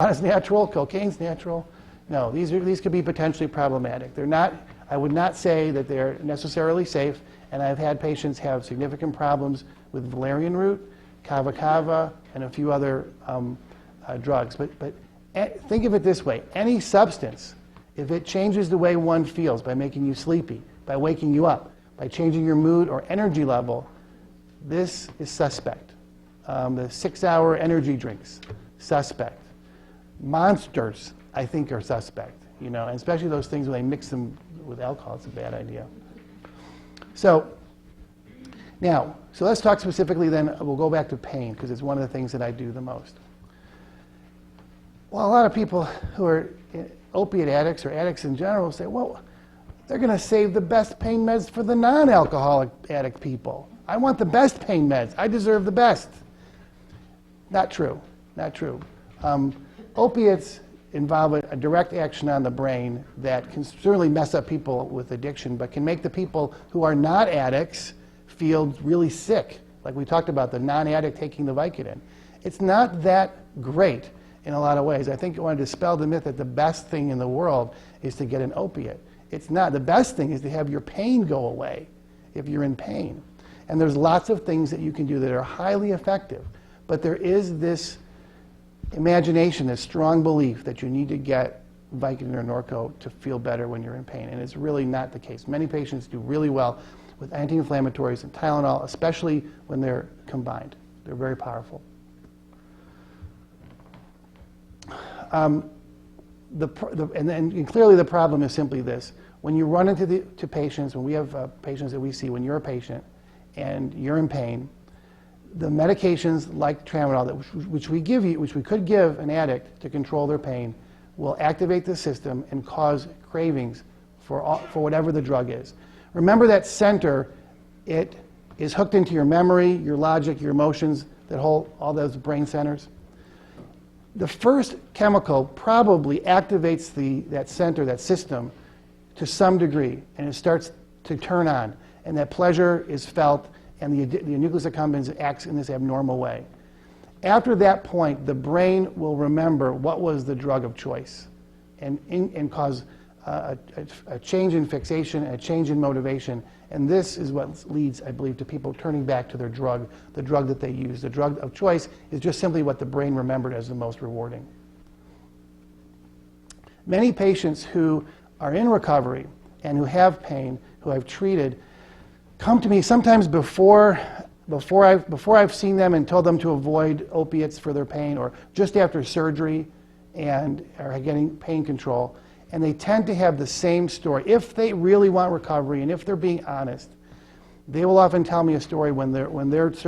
Marijuana's natural, cocaine's natural. No, these could be potentially problematic. They're not, I would not say that they're necessarily safe, and I've had patients have significant problems with valerian root, kava kava, and a few other drugs. But think of it this way. Any substance, if it changes the way one feels by making you sleepy, by waking you up, by changing your mood or energy level, this is suspect. The 6-hour energy drinks, suspect. Monsters, I think, are suspect. And especially those things when they mix them with alcohol, it's a bad idea. So let's talk specifically then, we'll go back to pain, because it's one of the things that I do the most. Well, a lot of people who are opiate addicts or addicts in general say, well, they're going to save the best pain meds for the non-alcoholic addict people. I want the best pain meds. I deserve the best. Not true. Not true. Opiates involve a direct action on the brain that can certainly mess up people with addiction, but can make the people who are not addicts feel really sick. Like we talked about, the non-addict taking the Vicodin. It's not that great in a lot of ways. I think I want to dispel the myth that the best thing in the world is to get an opiate. It's not. The best thing is to have your pain go away if you're in pain. And there's lots of things that you can do that are highly effective. But there is this imagination, this strong belief that you need to get Vicodin or Norco to feel better when you're in pain. And it's really not the case. Many patients do really well with anti-inflammatories and Tylenol, especially when they're combined. They're very powerful. And clearly the problem is simply this. When you run into patients, when we have patients that we see, when you're a patient and you're in pain, the medications like tramadol, which we could give an addict to control their pain, will activate the system and cause cravings for whatever the drug is. Remember that center, it is hooked into your memory, your logic, your emotions, all those brain centers. The first chemical probably activates that center, that system, to some degree, and it starts to turn on, and that pleasure is felt, and the nucleus accumbens acts in this abnormal way. After that point, the brain will remember what was the drug of choice and cause a change in fixation and a change in motivation. And this is what leads, I believe, to people turning back to their drug, the drug that they use. The drug of choice is just simply what the brain remembered as the most rewarding. Many patients who are in recovery and who have pain, who I've treated, come to me sometimes before I've seen them and told them to avoid opiates for their pain, or just after surgery and are getting pain control. And they tend to have the same story. If they really want recovery and if they're being honest, they will often tell me a story when their surgery